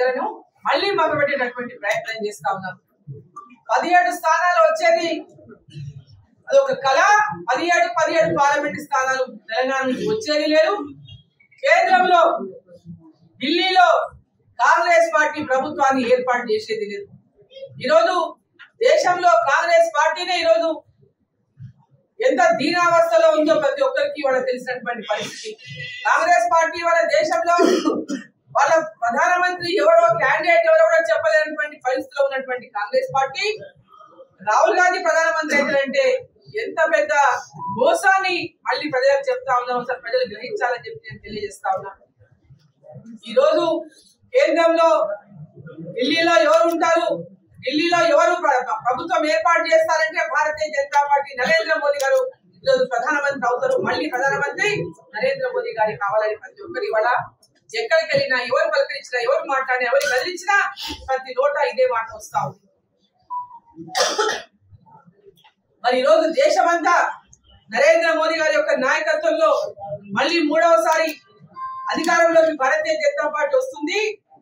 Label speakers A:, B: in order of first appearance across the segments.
A: ప్రజలను మళ్ళీ మగబెట్టేటటువంటి ప్రయత్నం చేస్తా ఉన్నాం. 17 స్థానాలు వచ్చేది అదొక కళ. 17 పార్లమెంట్ స్థానాలు తెలంగాణ నుంచి వచ్చేది లేదు. కేంద్రంలో ఢిల్లీలో కాంగ్రెస్ పార్టీ ప్రభుత్వాన్ని ఏర్పాటు చేసేది లేదు. ఈరోజు దేశంలో కాంగ్రెస్ పార్టీనే ఈరోజు ఎంత దీనావస్థలో ఉందో ప్రతి ఒక్కరికి వాళ్ళకి తెలిసినటువంటి పరిస్థితి. కాంగ్రెస్ పార్టీ వాళ్ళ దేశంలో వాళ్ళ ప్రధానమంత్రి ఎవరో క్యాండిడేట్ ఎవరో కూడా చెప్పలేనటువంటి పరిస్థితిలో ఉన్నటువంటి కాంగ్రెస్ పార్టీ రాహుల్ గాంధీ ప్రధానమంత్రి అవుతారంటే ఎంత పెద్ద మోసాన్ని మళ్ళీ ప్రజలకు చెప్తా ఉన్నాం. సార్ ప్రజలు గ్రహించాలని చెప్పి నేను తెలియజేస్తా ఉన్నా. ఈ రోజు కేంద్రంలో ఢిల్లీలో ఎవరు ఉంటారు, ఢిల్లీలో ఎవరు ప్రభుత్వం ఏర్పాటు చేస్తారంటే భారతీయ జనతా పార్టీ నరేంద్ర మోదీ గారు ఈరోజు ప్రధానమంత్రి అవుతారు. మళ్ళీ ప్రధానమంత్రి నరేంద్ర మోదీ గారి కావాలని ప్రతి ఒక్కరి వల్ల ఎక్కడికి వెళ్ళినా ఎవరు పలకరించినా ఎవరు మాట్లాడినా ఎవరు కదిలించినా ప్రతి నోట ఇదే మాట వస్తా ఉంది. మరి ఈరోజు దేశమంతా నరేంద్ర మోదీ గారి యొక్క నాయకత్వంలో మళ్ళీ 3వసారి అధికారంలోకి భారతీయ జనతా పార్టీ వస్తుంది.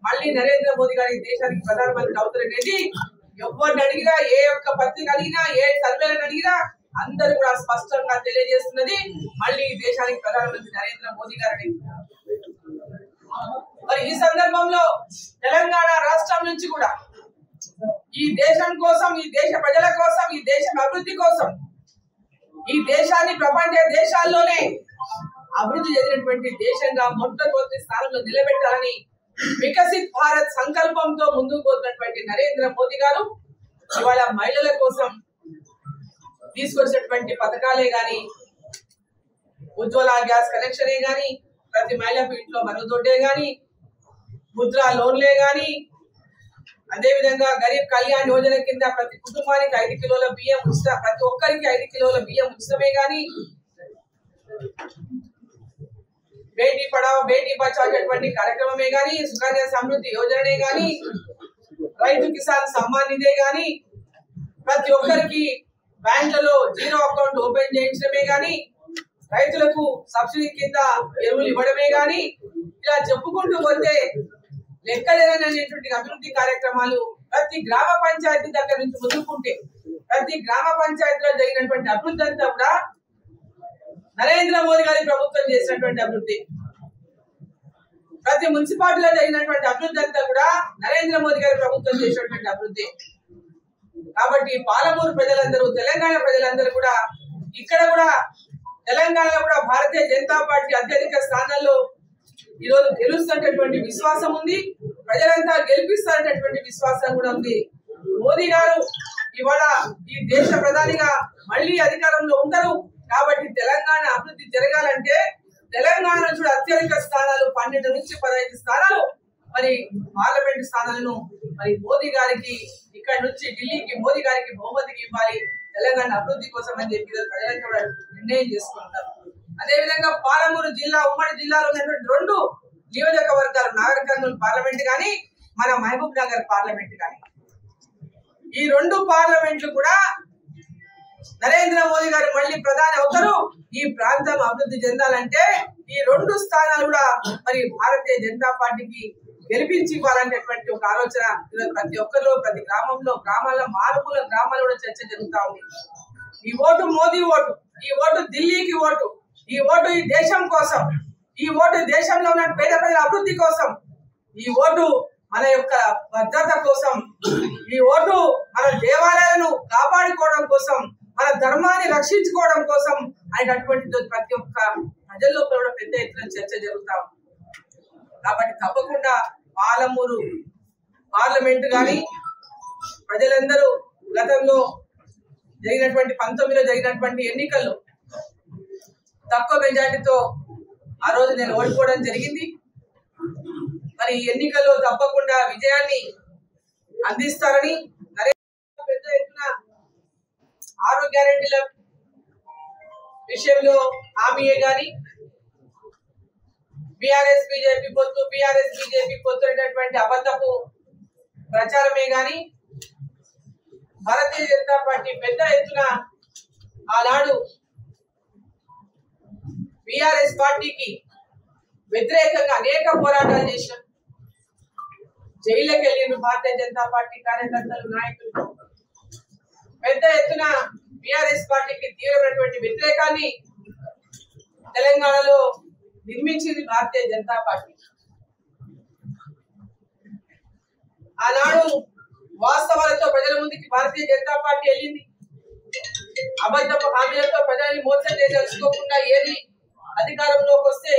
A: మళ్ళీ నరేంద్ర మోదీ గారి దేశానికి ప్రధానమంత్రి అవుతారనేది ఎవరిని అడిగినా, ఏ ఒక్క పత్రిక అడిగినా, ఏ సర్వేలను అడిగినా అందరూ కూడా స్పష్టంగా తెలియజేస్తున్నది మళ్ళీ దేశానికి ప్రధానమంత్రి నరేంద్ర మోదీ గారని. మరి ఈ సందర్భంలో తెలంగాణ రాష్ట్రం నుంచి కూడా ఈ దేశం కోసం, ఈ దేశ ప్రజల కోసం, ఈ దేశం అభివృద్ధి కోసం, ఈ దేశాన్ని ప్రపంచ దేశాల్లోనే అభివృద్ధి చెందినటువంటి దేశంగా మొట్టమొదటి స్థానంలో నిలబెట్టాలని వికసిత్ భారత్ సంకల్పంతో ముందుకు పోతున్నటువంటి నరేంద్ర మోదీ గారు ఇవాళ మహిళల కోసం తీసుకొచ్చినటువంటి పథకాలే గాని, ఉజ్వల గ్యాస్ కనెక్షనే గాని, ప్రతి మహిళకు ఇంట్లో మరుగుదొడ్డే గాని, ముద్రా లోన్లే గాని, అదే విధంగా గరీబ్ కళ్యాణ్ యోజన కింద ప్రతి కుటుంబానికి 5 కిలోల బియ్యం ఉచిత, ప్రతి ఒక్కరికి 5 కిలోల బియ్యం ఉచితమే గాని, బేటీ పడావో బేటీ బచావో అటువంటి కార్యక్రమమే గాని, సుకన్య సమృద్ధి యోజననే గాని, రైతు కిసాన్ సమ్మాన్ నిధే గాని, ప్రతి ఒక్కరికి బ్యాంకులలో జీరో అకౌంట్ ఓపెన్ చేయించడమే గాని, రైతులకు సబ్సిడీ కింద ఎరువులు ఇవ్వడమే గాని, ఇలా చెప్పుకుంటూ పోతే లెక్కలేనటువంటి అభివృద్ధి కార్యక్రమాలు ప్రతి గ్రామ పంచాయతీ దగ్గర నుంచి మొదలుకుంటే ప్రతి గ్రామ పంచాయతీలో జరిగినటువంటి అభివృద్ధి అంతా కూడా నరేంద్ర మోదీ గారి ప్రభుత్వం చేసినటువంటి అభివృద్ధి. ప్రతి మున్సిపాలిటీలో జరిగినటువంటి అభివృద్ధి అంతా కూడా నరేంద్ర మోదీ గారి ప్రభుత్వం చేసినటువంటి అభివృద్ధి. కాబట్టి పాలమూరు ప్రజలందరూ, తెలంగాణ ప్రజలందరూ కూడా ఇక్కడ కూడా తెలంగాణలో కూడా భారతీయ జనతా పార్టీ అత్యధిక స్థానాల్లో ఈరోజు గెలుస్తున్నటువంటి విశ్వాసం ఉంది. ప్రజలంతా గెలిపిస్తారనేటువంటి విశ్వాసం కూడా ఉంది. మోదీ గారు ఇవాళ ఈ దేశ ప్రధానిగా మళ్ళీ అధికారంలో ఉంటారు. కాబట్టి తెలంగాణ అభివృద్ధి జరగాలంటే తెలంగాణ నుంచి అత్యధిక స్థానాలు 12 నుంచి 15 స్థానాలు మరి పార్లమెంట్ స్థానాలను మరి మోదీ గారికి ఇక్కడ నుంచి ఢిల్లీకి మోదీ గారికి బహుమతికి ఇవ్వాలి తెలంగాణ అభివృద్ధి కోసం అని చెప్పి ప్రజలంతా కూడా నిర్ణయం చేసుకుంటారు. అదేవిధంగా పాలమూరు జిల్లా, ఉమ్మడి జిల్లాలో ఉన్నటువంటి 2 నియోజకవర్గాలు, నాగర్ కర్నూలు పార్లమెంట్ గాని, మన మహబూబ్ నగర్ పార్లమెంట్ గాని, ఈ 2 పార్లమెంట్లు కూడా నరేంద్ర మోదీ గారు మళ్ళీ ప్రధాని అవుతారు. ఈ ప్రాంతం అభివృద్ధి చెందాలంటే ఈ 2 స్థానాలు కూడా మరి భారతీయ జనతా పార్టీకి గెలిపించి ఇవ్వాలనేటువంటి ఒక ఆలోచన ప్రతి ఒక్కరిలో, ప్రతి గ్రామంలో, గ్రామాల్లో, మారుమూల గ్రామాల్లో కూడా చర్చ జరుగుతా ఉంది. ఈ ఓటు మోదీ ఓటు, ఈ ఓటు ఢిల్లీకి ఓటు, ఈ ఓటు ఈ దేశం కోసం, ఈ ఓటు దేశంలో ఉన్న పేద ప్రజల అభివృద్ధి కోసం, ఈ ఓటు మన యొక్క భద్రత కోసం, ఈ ఓటు మన దేవాలయాలను కాపాడుకోవడం కోసం, మన ధర్మాన్ని రక్షించుకోవడం కోసం అనేటటువంటి ప్రతి ఒక్క ప్రజల్లో కూడా పెద్ద ఎత్తున చర్చ జరుగుతా ఉంది. కాబట్టి తప్పకుండా పాలమూరు పార్లమెంట్ గాని ప్రజలందరూ గతంలో జరిగినటువంటి 19లో జరిగినటువంటి ఎన్నికల్లో తక్కువ మెజార్టీతో ఆ రోజు నేను ఓడిపోవడం జరిగింది. మరి ఎన్నికల్లో తప్పకుండా విజయాన్ని అందిస్తారని, పెద్ద ఎత్తున 6 గ్యారెంటీల విషయంలో హామీయే గాని, బీఆర్ఎస్ బీజేపీ పొత్తు అనేటువంటి అబద్ధపు ప్రచారమే గాని, భారతీయ జనతా పార్టీ పెద్ద ఎత్తున ఆనాడు బీఆర్ఎస్ పార్టీకి వ్యతిరేకంగా అనేక పోరాటాలు చేశాం. జైలుకి వెళ్ళిన భారతీయ జనతా పార్టీ కార్యకర్తలు నాయకులు పెద్ద ఎత్తున బీఆర్ఎస్ పార్టీకి తీవ్రమైనటువంటి వ్యతిరేకాన్ని తెలంగాణలో నిర్మించింది భారతీయ జనతా పార్టీ. ఆనాడు వాస్తవాలతో ప్రజల ముందుకి భారతీయ జనతా పార్టీ వెళ్ళింది. అబద్ధపు హామీలతో ప్రజల్ని మోసం చేయదలుచుకోకుండా ఏది అధికారంలోకి వస్తే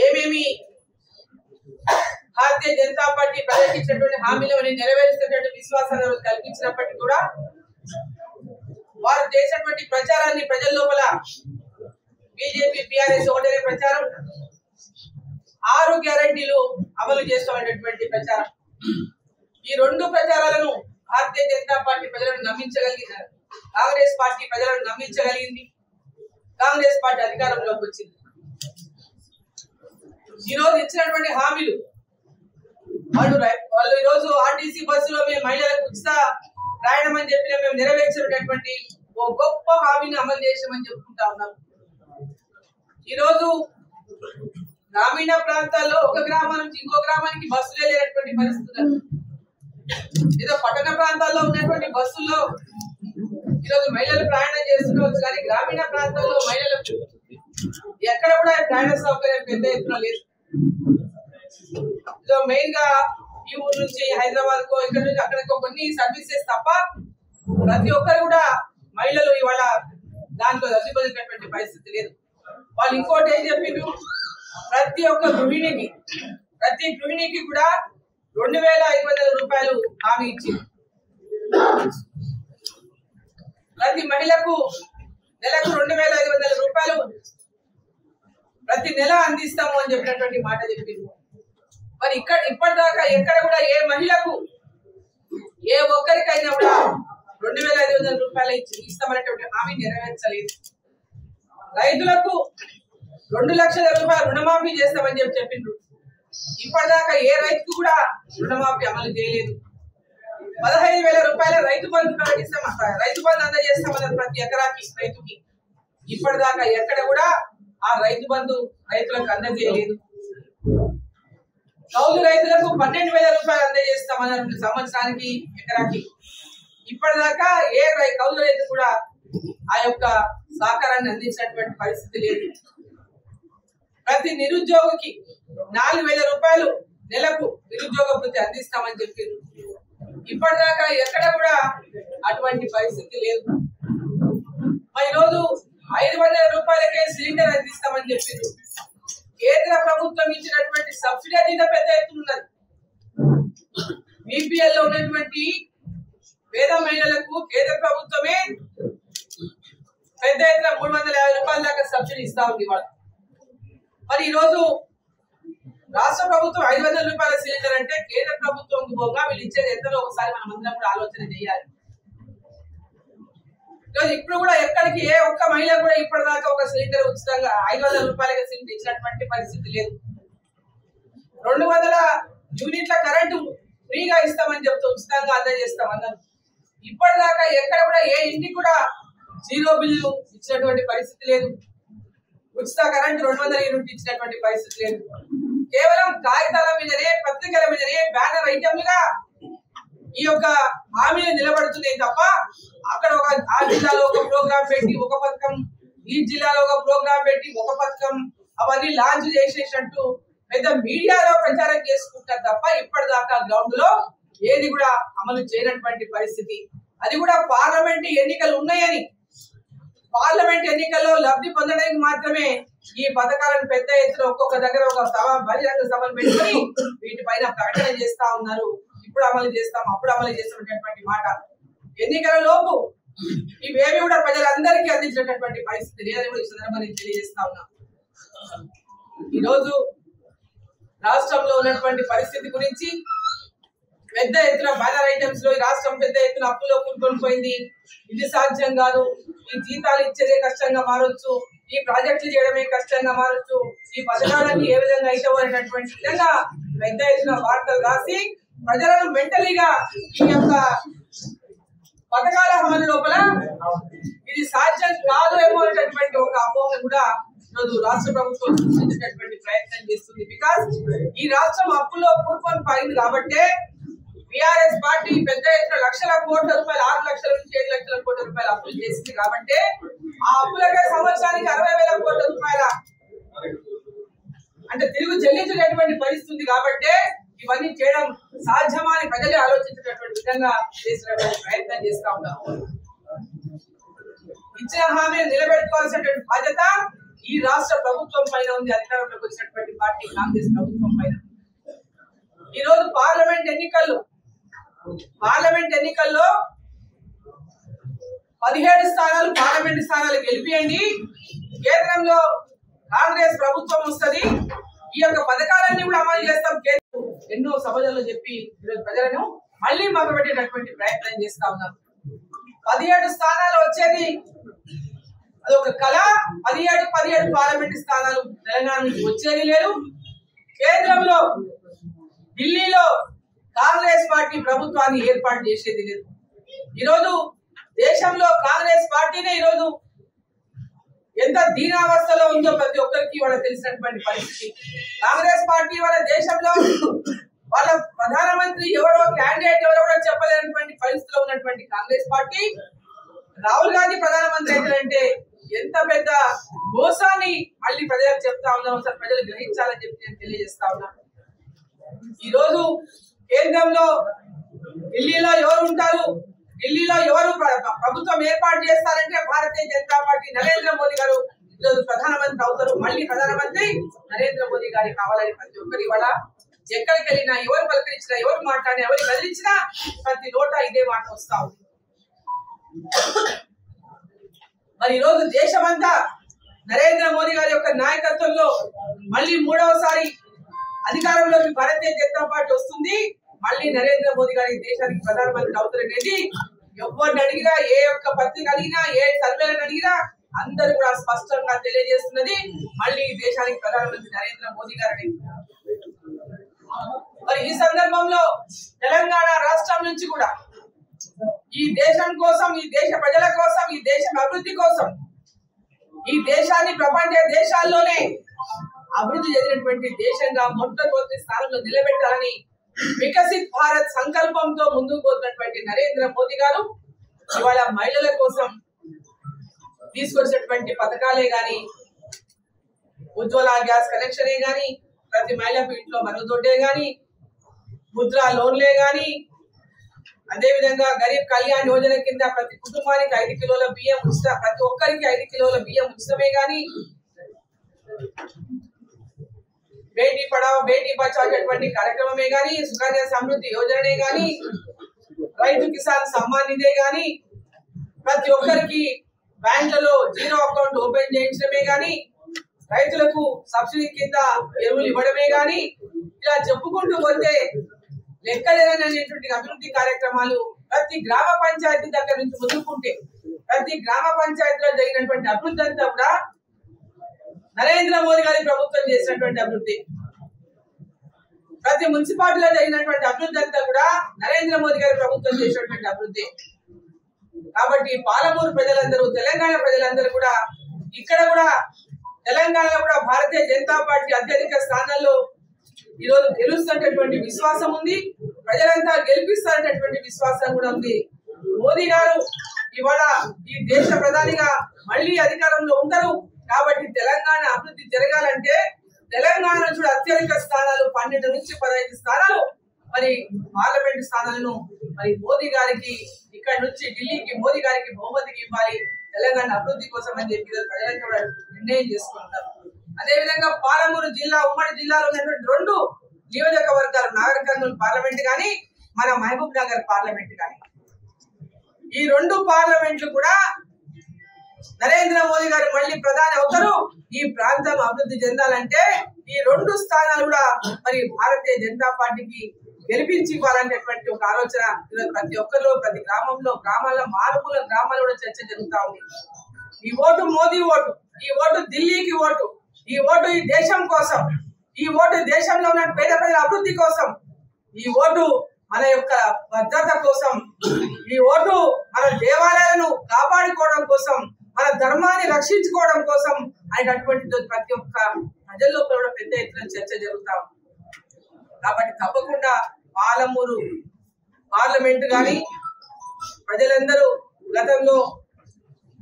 A: ఏమేమి భారతీయ జనతా పార్టీ ప్రజలకు ఇచ్చినటువంటి హామీలను నెరవేర్చేటువంటి విశ్వాసాన్ని కల్పించినప్పటికీ కూడా వారు చేసినటువంటి ప్రచారాన్ని ప్రజల లోపల బీజేపీ బీఆర్ఎస్ ఒకటే ప్రచారం, 6 గ్యారెంటీలు అమలు చేస్తామనేటువంటి ప్రచారం. ఈ 2 ప్రచారాలను భారతీయ జనతా పార్టీ ప్రజలను నమ్మించగలిగింది, కాంగ్రెస్ పార్టీ ప్రజలను నమ్మించగలిగింది. కాంగ్రెస్ పార్టీ అధికారంలోకి వచ్చింది. ఈ రోజు ఇచ్చినటువంటి హామీలు వాళ్ళు ఈ రోజు ఆర్టీసీ బస్సులో మేము మహిళలకు ఉచిత ప్రయాణం అని చెప్పిన మేము నెరవేర్చినటువంటి ఓ గొప్ప హామీని అమలు చేసామని చెప్పుకుంటా ఉన్నాం. ఈ రోజు గ్రామీణ ప్రాంతాల్లో ఒక గ్రామం నుంచి ఇంకో గ్రామానికి బస్సులే లేనటువంటి పరిస్థితులు. ఏదో పట్టణ ప్రాంతాల్లో ఉన్నటువంటి బస్సుల్లో ఈరోజు మహిళలు ప్రయాణం చేస్తుండవచ్చు, కానీ గ్రామీణ ప్రాంతాల్లో మహిళలకు ఎక్కడ కూడా ప్రయాణ సౌకర్యం పెద్ద ఎత్తున లేదు. మెయిన్ గా ఈ ఊరు నుంచి హైదరాబాద్ కో ఇక్కడ నుంచి అక్కడికో కొన్ని సర్వీసెస్ తప్ప ప్రతి ఒక్కరు కూడా మహిళలు ఇవాళ దాంట్లో లబ్ధిపొందినటువంటి పరిస్థితి లేదు. వాళ్ళు ఇంకోటి ఏం చెప్పిండ్రు, ప్రతి గృహిణికి కూడా 2500 రూపాయలు హామీ ఇచ్చింది. ప్రతి మహిళకు నెలకు 2500 రూపాయలు ప్రతి నెల అందిస్తాము అని చెప్పినటువంటి మాట చెప్పింది. మరి ఇప్పటిదాకా ఎక్కడ కూడా ఏ మహిళకు ఏ ఒక్కరికైనా కూడా 2500 రూపాయలు ఇస్తామనేటువంటి హామీ నెరవేర్చలేదు. రైతులకు 2 లక్షల రూపాయలు రుణమాఫీ చేస్తామని చెప్పిండ్రు. ఇప్పటిదాకా ఏ రైతుకు కూడా రుణమాఫీ అమలు చేయలేదు. 15,000 రూపాయల రైతు బంధు ప్రకటిస్తాం, రైతు బంధు అందజేస్తామన్నారు ప్రతి ఎకరాకి రైతుకి. ఇప్పటిదాకా ఎక్కడ కూడా ఆ రైతు బంధు రైతులకు అందజేయలేదు. కౌలు రైతులకు 12,000 రూపాయలు అందజేస్తామన్నారు సంవత్సరానికి ఎకరాకి. ఇప్పటిదాకా ఏ కౌలు రైతు కూడా ఆ యొక్క సహకారాన్ని అందించినటువంటి పరిస్థితి లేదు. ప్రతి నిరుద్యోగికి 4,000 రూపాయలు నెలకు నిరుద్యోగ వృత్తి అందిస్తామని చెప్పారు. ఇప్పటిదాకా ఎక్కడ కూడా అటువంటి పరిస్థితి లేదు. మరి ఈరోజు 500 రూపాయలకే సిలిండర్ అందిస్తామని చెప్పారు. కేంద్ర ప్రభుత్వం ఇచ్చినటువంటి సబ్సిడీ అనేది పెద్ద ఎత్తున ఉన్నది. బీపీఎల్ లో ఉన్నటువంటి పేద మహిళలకు కేంద్ర ప్రభుత్వమే పెద్ద ఎత్తున 350 రూపాయల దాకా సబ్సిడీ ఇస్తా ఉంది ఇవాళ. మరి ఈరోజు రాష్ట్ర ప్రభుత్వం 500 రూపాయల సిలిండర్ అంటే కేంద్ర ప్రభుత్వం పోగా వీళ్ళు ఇచ్చేది ఎంతలో ఒకసారి మనం అందరం కూడా ఆలోచన చేయాలి. ఇప్పుడు కూడా ఎక్కడికి ఏ ఒక్క మహిళ కూడా ఇప్పటిదాకా ఒక సిలిండర్ ఉచితంగా 500 రూపాయలకి సిలిండర్ ఇచ్చినటువంటి పరిస్థితి లేదు. 200 యూనిట్ల కరెంటు ఫ్రీగా ఇస్తామని చెప్తూ ఉచితంగా అందజేస్తామన్నారు. ఇప్పటిదాకా ఎక్కడ కూడా ఏ ఇంటికి కూడా 0 బిల్లు ఇచ్చినటువంటి పరిస్థితి లేదు. ఉచిత కరెంటు 200 యూనిట్ ఇచ్చినటువంటి పరిస్థితి లేదు. కేవలం కాగితాల మీదనే, పత్రికల మీదనే బ్యానర్ ఐటమ్లుగా ఈ యొక్క హామీలు నిలబడుతున్నాయి తప్ప అక్కడ ఆ జిల్లాలో ఒక ప్రోగ్రాం పెట్టి ఒక పథకం, ఈ జిల్లాలో ఒక ప్రోగ్రాం పెట్టి ఒక పథకం అవన్నీ లాంచ్ చేసేసినట్టు పెద్ద మీడియాలో ప్రచారం చేసుకుంటారు తప్ప ఇప్పటిదాకా గ్రౌండ్ లో ఏది కూడా అమలు చేయనటువంటి పరిస్థితి. అది కూడా పార్లమెంట్ ఎన్నికలు ఉన్నాయని, పార్లమెంట్ ఎన్నికల్లో లబ్ధి పొందడానికి మాత్రమే ఈ పథకాలను పెద్ద ఎత్తున ఒక్కొక్క దగ్గర ఒక బహిరంగ సభలు పెట్టుకొని వీటిపైన ప్రకటన చేస్తా ఉన్నారు. ఇప్పుడు అమలు చేస్తాం, అప్పుడు అమలు చేస్తున్నటువంటి మాట. ఎన్నికల లోపు ఇవేవి కూడా ప్రజలందరికీ అందించినటువంటి పరిస్థితి లేదని కూడా ఈ సందర్భాన్ని తెలియజేస్తా ఉన్నాం. ఈరోజు రాష్ట్రంలో ఉన్నటువంటి పరిస్థితి గురించి పెద్ద ఎత్తున బ్యానర్ ఐటమ్స్ లో ఈ రాష్ట్రం పెద్ద ఎత్తున అప్పులో కూరుకొని పోయింది, ఇది సాధ్యం కాదు, ఈ జీతాలు ఇచ్చేదే కష్టంగా మారొచ్చు, ఈ ప్రాజెక్టులు చేయడమే కష్టంగా మారొచ్చు, ఈ పథకాలన్నీ ఏ విధంగా అయితే అనేటువంటి విధంగా పెద్ద ఎత్తున వార్తలు రాసి ప్రజలను మెంటలీగా ఈ యొక్క పథకాల అమలు లోపల ఇది సాధ్యం కాదు ఏమో అనేటటువంటి ఒక అపోహ కూడా ఈరోజు రాష్ట్ర ప్రభుత్వం సృష్టించేటటువంటి ప్రయత్నం చేస్తుంది. బికాస్ ఈ రాష్ట్రం అప్పులో కూర్కొని పోయింది కాబట్టే టిఆర్ఎస్ పార్టీ పెద్ద ఎత్తున లక్షల కోట్ల రూపాయలు 6 లక్షల నుంచి 7 లక్షల కోట్ల రూపాయలు అప్పులు చేసింది కాబట్టి ఆ అప్పులకే సంవత్సరానికి 60,000 కోట్ల రూపాయల అంటే తిరుగు చెల్లించేటటువంటి పరిస్థితి కాబట్టి ఇవన్నీ చేయడం సాధ్యమని ప్రజలే ఆలోచించేటటువంటి విధంగా చేసినటువంటి ప్రయత్నం చేస్తా ఉన్నారు. ఇచ్చిన హామీని నిలబెట్టుకోవాల్సినటువంటి బాధ్యత ఈ రాష్ట్ర ప్రభుత్వం పైన ఉంది, అధికారంలోకి వచ్చినటువంటి పార్టీ కాంగ్రెస్ ప్రభుత్వం పైన. ఈ రోజు పార్లమెంట్ ఎన్నికల్లో 17 స్థానాలు పార్లమెంట్ స్థానాలు గెలిపియండి, కేంద్రంలో కాంగ్రెస్ ప్రభుత్వం వస్తుంది, ఈ యొక్క పథకాలన్నీ కూడా అమలు చేస్తాం ఎన్నో సభలలో చెప్పి ఈరోజు ప్రజలను మళ్ళీ మభ్యపెట్టేటటువంటి ప్రయత్నం చేస్తా ఉన్నారు. 17 స్థానాలు వచ్చేది అదొక కళ. 17 పార్లమెంట్ స్థానాలు తెలంగాణ నుంచి వచ్చేది లేదు. కేంద్రంలో ఢిల్లీలో కాంగ్రెస్ పార్టీ ప్రభుత్వాన్ని ఏర్పాటు చేసేది లేదు. ఈరోజు దేశంలో కాంగ్రెస్ పార్టీనే ఈరోజు ఎంత దీనావస్థలో ఉందో ప్రతి ఒక్కరికి వాళ్ళకి తెలిసినటువంటి పరిస్థితి. కాంగ్రెస్ పార్టీ వాళ్ళ దేశంలో వాళ్ళ ప్రధానమంత్రి ఎవరో క్యాండిడేట్ ఎవరో కూడా చెప్పలేనటువంటి పరిస్థితిలో ఉన్నటువంటి కాంగ్రెస్ పార్టీ రాహుల్ గాంధీ ప్రధానమంత్రి అవుతారంటే ఎంత పెద్ద మోసాన్ని మళ్ళీ ప్రజలకు చెప్తా ఉన్నాం. అసలు ప్రజలు గ్రహించాలని చెప్పి నేను తెలియజేస్తా ఉన్నాను. ఈ రోజు కేంద్రంలో ఢిల్లీలో ఎవరు ఉంటారు, ఢిల్లీలో ఎవరు ప్రభుత్వం ఏర్పాటు చేస్తారంటే భారతీయ జనతా పార్టీ నరేంద్ర మోదీ గారు ఈరోజు ప్రధానమంత్రి అవుతారు. మళ్ళీ ప్రధానమంత్రి నరేంద్ర మోదీ గారి కావాలని ప్రతి ఒక్కరి ఇవాళ ఎక్కడికి వెళ్ళినా ఎవరు పలకరించినా ఎవరు మాట్లాడినా ఎవరు కదిలించినా ప్రతి నోట ఇదే మాట వస్తా ఉంది. మరి ఈరోజు దేశమంతా నరేంద్ర మోదీ గారి యొక్క నాయకత్వంలో మళ్ళీ 3వసారి అధికారంలోకి భారతీయ జనతా పార్టీ వస్తుంది. మళ్ళీ నరేంద్ర మోదీ గారి దేశానికి ప్రధానమంత్రి అవుతారనేది ఎవరిని అడిగినా, ఏ ఒక్క పత్రిక అడిగినా, ఏ సర్వేలను అడిగినా అందరూ కూడా స్పష్టంగా తెలియజేస్తున్నది మళ్ళీ దేశానికి ప్రధానమంత్రి నరేంద్ర మోదీ గారని. మరి ఈ సందర్భంలో తెలంగాణ రాష్ట్రం నుంచి కూడా ఈ దేశం కోసం, ఈ దేశ ప్రజల కోసం, ఈ దేశం అభివృద్ధి కోసం, ఈ దేశాన్ని ప్రపంచ దేశాల్లోనే అభివృద్ధి చెందినటువంటి దేశంగా మొట్టమొదటి స్థానంలో నిలబెట్టాలని వికసిత్ భారత్ సంకల్పంతో ముందుకు పోతున్నటువంటి నరేంద్ర మోదీ గారు ఇవాళ మహిళల కోసం తీసుకొచ్చినటువంటి పథకాలే గాని, ఉజ్వల గ్యాస్ కనెక్షనే గాని, ప్రతి మహిళకు ఇంట్లో మరుగుదొడ్డే గాని, ముద్రా లోన్లే గాని, అదే విధంగా గరీబ్ కళ్యాణ్ యోజన కింద ప్రతి కుటుంబానికి 5 కిలోల బియ్యం ఉచిత, ప్రతి ఒక్కరికి 5 కిలోల బియ్యం ఉచితమే గాని, బేటీ పడావో బేటీ బచావో అటువంటి కార్యక్రమమే గాని, సుకన్య సమృద్ధి యోజననే గాని, రైతు కిసాన్ సమ్మాన్ నిధే గాని, ప్రతి ఒక్కరికి బ్యాంకులలో జీరో అకౌంట్ ఓపెన్ చేయించడమే గాని, రైతులకు సబ్సిడీ కింద ఎరువులు ఇవ్వడమే గాని, ఇలా చెప్పుకుంటూ పోతే లెక్కలేనటువంటి అభివృద్ధి కార్యక్రమాలు ప్రతి గ్రామ పంచాయతీ దగ్గర నుంచి మొదలుకుంటే ప్రతి గ్రామ పంచాయతీలో జరిగినటువంటి అభివృద్ధి అంతా కూడా నరేంద్ర మోదీ గారి ప్రభుత్వం చేసినటువంటి అభివృద్ధి. ప్రతి మున్సిపాలిటీలో జరిగినటువంటి అభివృద్ధి అంతా కూడా నరేంద్ర మోదీ గారి ప్రభుత్వం చేసినటువంటి అభివృద్ధి. కాబట్టి పాలమూరు ప్రజలందరూ, తెలంగాణ ప్రజలందరూ కూడా ఇక్కడ కూడా తెలంగాణలో కూడా భారతీయ జనతా పార్టీ అత్యధిక స్థానాల్లో ఈరోజు గెలుస్తున్నటువంటి విశ్వాసం ఉంది. ప్రజలంతా గెలిపిస్తారనేటువంటి విశ్వాసం కూడా ఉంది. మోదీ గారు ఇవాళ ఈ దేశ ప్రధానిగా మళ్ళీ అధికారంలో ఉంటారు. కాబట్టి తెలంగాణ అభివృద్ధి జరగాలంటే తెలంగాణ నుంచి అత్యధిక స్థానాలు 12 నుంచి 15 స్థానాలు మరి పార్లమెంట్ స్థానాలను మరి మోదీ గారికి ఇక్కడ నుంచి ఢిల్లీకి మోదీ గారికి బహుమతికి ఇవ్వాలి తెలంగాణ అభివృద్ధి కోసం అని చెప్పి ప్రజలంతా కూడా నిర్ణయం చేసుకుంటారు. అదే విధంగా పాలమూరు జిల్లా, ఉమ్మడి జిల్లాలో ఉన్నటువంటి 2 నియోజకవర్గాలు, నాగర్ కర్నూలు పార్లమెంట్ గాని, మన మహబూబ్ నగర్ పార్లమెంట్ గాని, ఈ 2 పార్లమెంట్లు కూడా నరేంద్ర మోదీ గారు మళ్ళీ ప్రధాని అవుతారు. ఈ ప్రాంతం అభివృద్ధి చెందాలంటే ఈ 2 స్థానాలు కూడా మరి భారతీయ జనతా పార్టీకి గెలిపించి ఇవ్వాలనేటువంటి ఒక ఆలోచన ప్రతి ఒక్కరిలో, ప్రతి గ్రామంలో, గ్రామాల్లో, మారుమూల గ్రామాల్లో కూడా చర్చ జరుగుతా ఉంది. ఈ ఓటు మోదీ ఓటు, ఈ ఓటు ఢిల్లీకి ఓటు, ఈ ఓటు ఈ దేశం కోసం, ఈ ఓటు దేశంలో ఉన్న పేద ప్రజల అభివృద్ధి కోసం, ఈ ఓటు మన యొక్క భద్రత కోసం, ఈ ఓటు మన దేవాలయాలను కాపాడుకోవడం కోసం, మన ధర్మాన్ని రక్షించుకోవడం కోసం అనేటటువంటి ప్రతి ఒక్క ప్రజల్లో కూడా పెద్ద ఎత్తున చర్చ జరుగుతా ఉంది. కాబట్టి తప్పకుండా పాలమూరు పార్లమెంట్ కానీ ప్రజలందరూ గతంలో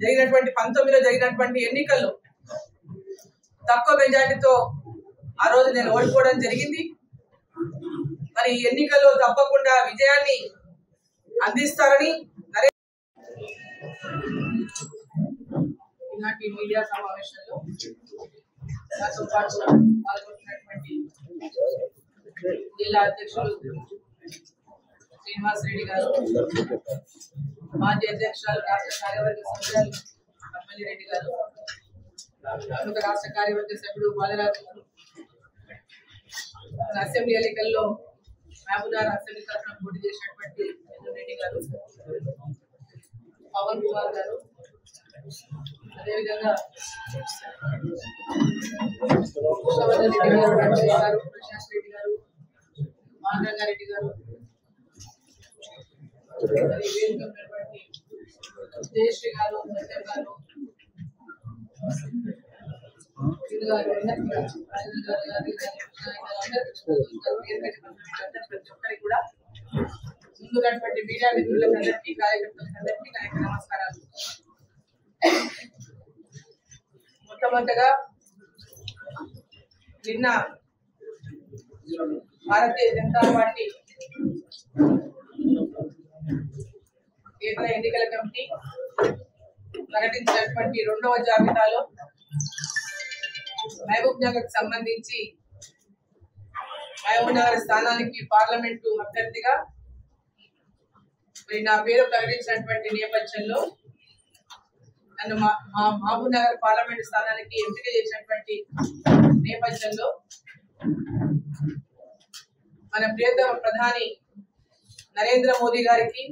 A: జరిగినటువంటి 19లో జరిగినటువంటి ఎన్నికల్లో తక్కువ మెజార్టీతో ఆ రోజు నేను ఓడిపోవడం జరిగింది. మరి ఈ ఎన్నికల్లో తప్పకుండా విజయాన్ని అందిస్తారని ఈనాటి మీడియా సమావేశంలో నాతో పాటు పాల్గొంటున్నటువంటి జిల్లా అధ్యక్షులు శ్రీనివాస్ రెడ్డి గారు, మాజీ అధ్యక్షురాలు రాష్ట్ర కార్యవర్గ సభ్యులు అమ్మలి రెడ్డి గారు, ప్రముఖ రాష్ట్ర కార్యవర్గ సభ్యుడు బాలరాజు గారు, అసెంబ్లీ ఎన్నికల్లో మహబూబ్నగర్ అసెంబ్లీ తరఫున పోటీ చేసినటువంటి రెడ్డి గారు, పవన్ కుమార్ గారు, అదేవిధంగా రెడ్డి గారు, ప్రశాంత్ రెడ్డి గారు, మానరంగారెడ్డి గారు, జయశ్రీ గారు, సత్యం గారు, ప్రతి ఒక్కరికి కూడా ముందున్నటువంటి మీడియా మిత్రులందరికీ, కార్యకర్తలందరికీ నా యొక్క నమస్కారాలు. మొట్టమొదటిగా నిన్న భారతీయ జనతా పార్టీ కేంద్ర ఎన్నికల కమిటీ ప్రకటించినటువంటి 2వ జాబితాలో మహబూబ్ నగర్ కు సంబంధించి మహబూబ్ నగర్ స్థానానికి పార్లమెంటు అభ్యర్థిగా నా పేరు ప్రకటించినటువంటి నేపథ్యంలో నన్ను మహబూబ్ నగర్ పార్లమెంటు స్థానానికి ఎంపిక చేసినటువంటి నేపథ్యంలో మన ప్రియతమ ప్రధాని నరేంద్ర మోదీ గారికి,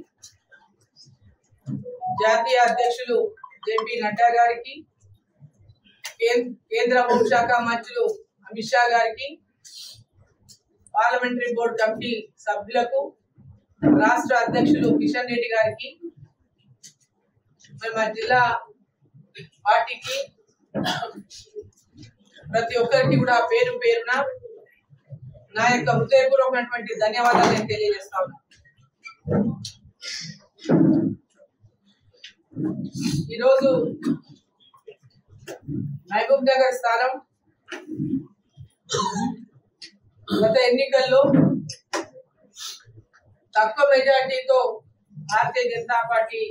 A: జాతీయ అధ్యక్షులు జేపీ నడ్డా గారికి, కేంద్ర హోంశాఖ మంత్రులు అమిత్ షా గారికి, పార్లమెంటరీ బోర్డు కమిటీ సభ్యులకు, రాష్ట్ర అధ్యక్షులు కిషన్ రెడ్డి గారికి, మా జిల్లా పార్టీకి ప్రతి ఒక్కరికి కూడా పేరు పేరున నా యొక్క హృదయపూర్వకమైనటువంటి ధన్యవాదాలు నేను తెలియజేస్తా ఉన్నాను. ఈరోజు మహబూబ్ నగర్ స్థానం గత ఎన్నికల్లో తక్కువ మెజార్టీతో భారతీయ జనతా పార్టీ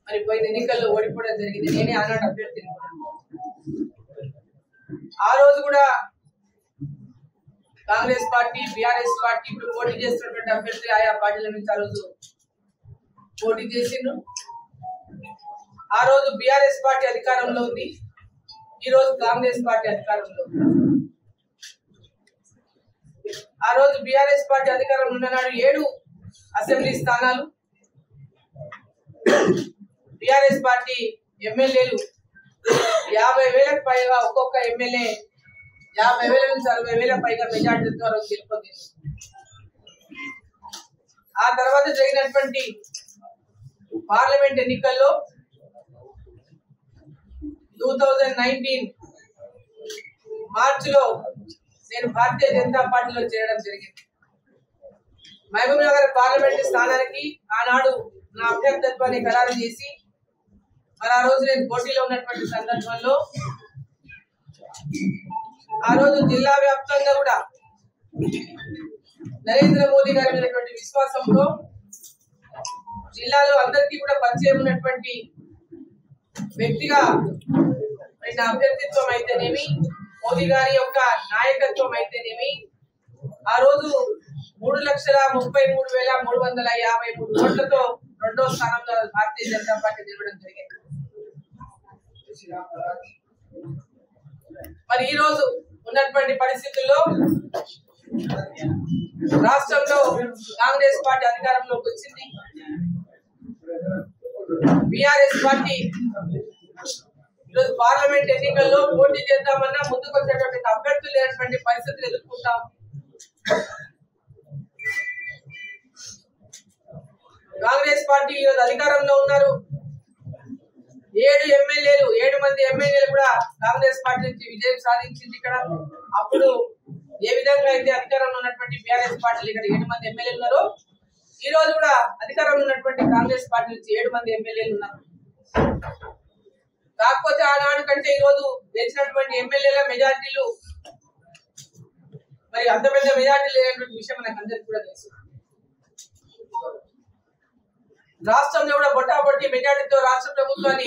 A: మరి పోయిన ఎన్నికల్లో ఓడిపోవడం జరిగింది. నేనే ఆనాడు అభ్యర్థిని. ఆ రోజు కూడా కాంగ్రెస్ పార్టీ, బీఆర్ఎస్ పార్టీ ఇప్పుడు పోటీ చేస్తున్నటువంటి అభ్యర్థులు ఆయా పార్టీల నుంచి ఆ రోజు పోటీ చేసిండ్రు. ఆ రోజు బీఆర్ఎస్ పార్టీ అధికారంలో ఉంది, ఈ రోజు కాంగ్రెస్ పార్టీ అధికారంలో ఉంది. ఆ రోజు బీఆర్ఎస్ పార్టీ అధికారంలో ఉన్ననాడు 7 అసెంబ్లీ స్థానాలు, బీఆర్ఎస్ పార్టీ ఎమ్మెల్యేలు 50,000కు పైగా, ఒక్కొక్క ఎమ్మెల్యే 50,000 నుంచి 60,000 పైగా మెజార్టీతో గెలుపొందింది. ఆ తర్వాత జరిగినటువంటి పార్లమెంట్ ఎన్నికల్లో 2019 మార్చిలో నేను భారతీయ జనతా పార్టీలో చేరడం జరిగింది. మహబూబ్ నగర్ పార్లమెంట్ స్థానానికి ఆనాడు నా అభ్యర్థిత్వాన్ని ఖరారు చేసి మరి ఆ రోజు నేను పోటీలో ఉన్నటువంటి సందర్భంలో ఆ రోజు జిల్లా వ్యాప్తంగా కూడా నరేంద్ర మోదీ గారి మీదటువంటి విశ్వాసంతో జిల్లాలో అందరికీ కూడా పరిచయం ఉన్నటువంటి వ్యక్తిగా నా అభ్యర్థిత్వం అయితేనేమి, మోదీ గారి యొక్క నాయకత్వం అయితేనేమి, ఆ రోజు 3,33,353 ఓట్లతో 2వ స్థానంలో భారతీయ జనతా పార్టీ నిలవడం జరిగింది. మరి ఈ రోజు ఉన్నటువంటి పరిస్థితుల్లో రాష్ట్రంలో కాంగ్రెస్ పార్టీ అధికారంలోకి వచ్చింది. బీఆర్ఎస్ పార్టీ ఈరోజు పార్లమెంట్ ఎన్నికల్లో పోటీ చేద్దామన్నా ముందుకు వచ్చేటువంటి అభ్యర్థులు లేనటువంటి పరిస్థితులు ఎదుర్కొంటాం. కాంగ్రెస్ పార్టీ ఈరోజు అధికారంలో ఉన్నారు. 7 మంది ఎమ్మెల్యేలు కూడా కాంగ్రెస్ పార్టీ నుంచి విజయం సాధించింది ఇక్కడ. అప్పుడు ఏ విధంగా అయితే అధికారంలో ఉన్నటువంటి బీఆర్ఎస్ పార్టీలు ఇక్కడ 7 మంది ఎమ్మెల్యేలు ఉన్నారో ఈ రోజు కూడా అధికారంలో ఉన్నటువంటి కాంగ్రెస్ పార్టీ నుంచి 7 మంది ఎమ్మెల్యేలు ఉన్నారు. కాకపోతే ఆనాడు కంటే ఈ రోజు గెలిచినటువంటి ఎమ్మెల్యేల మెజార్టీలు మరి అంత పెద్ద మెజార్టీ లేనటువంటి విషయం మనకు అందరికీ కూడా తెలుసు. రాష్ట్రంలో కూడా బొట్టాబొట్టి మెజార్టీతో రాష్ట్ర ప్రభుత్వాన్ని